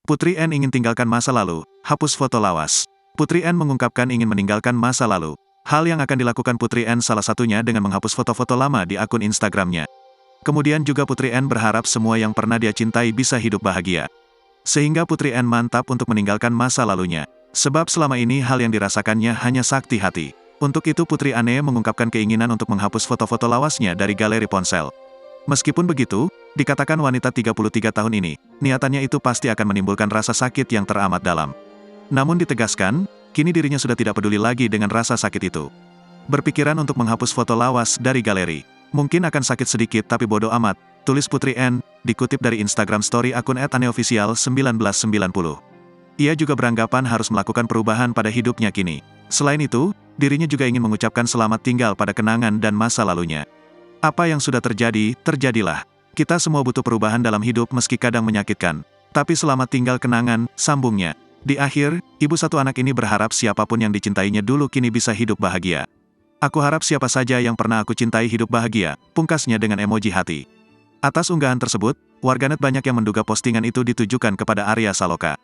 Putri N ingin tinggalkan masa lalu, hapus foto lawas. Putri N mengungkapkan ingin meninggalkan masa lalu. Hal yang akan dilakukan Putri N salah satunya dengan menghapus foto-foto lama di akun Instagramnya. Kemudian juga Putri N berharap semua yang pernah dia cintai bisa hidup bahagia. Sehingga Putri N mantap untuk meninggalkan masa lalunya. Sebab selama ini hal yang dirasakannya hanya sakti hati. Untuk itu Putri Ane mengungkapkan keinginan untuk menghapus foto-foto lawasnya dari galeri ponsel. Meskipun begitu, dikatakan wanita 33 tahun ini, niatannya itu pasti akan menimbulkan rasa sakit yang teramat dalam. Namun ditegaskan, kini dirinya sudah tidak peduli lagi dengan rasa sakit itu. Berpikiran untuk menghapus foto lawas dari galeri. Mungkin akan sakit sedikit tapi bodoh amat, tulis Putri N, dikutip dari Instagram story akun @aneofficial1990. Ia juga beranggapan harus melakukan perubahan pada hidupnya kini. Selain itu, dirinya juga ingin mengucapkan selamat tinggal pada kenangan dan masa lalunya. Apa yang sudah terjadi, terjadilah. Kita semua butuh perubahan dalam hidup meski kadang menyakitkan. Tapi selamat tinggal kenangan, sambungnya. Di akhir, ibu satu anak ini berharap siapapun yang dicintainya dulu kini bisa hidup bahagia. Aku harap siapa saja yang pernah aku cintai hidup bahagia, pungkasnya dengan emoji hati. Atas unggahan tersebut, warganet banyak yang menduga postingan itu ditujukan kepada Arya Saloka.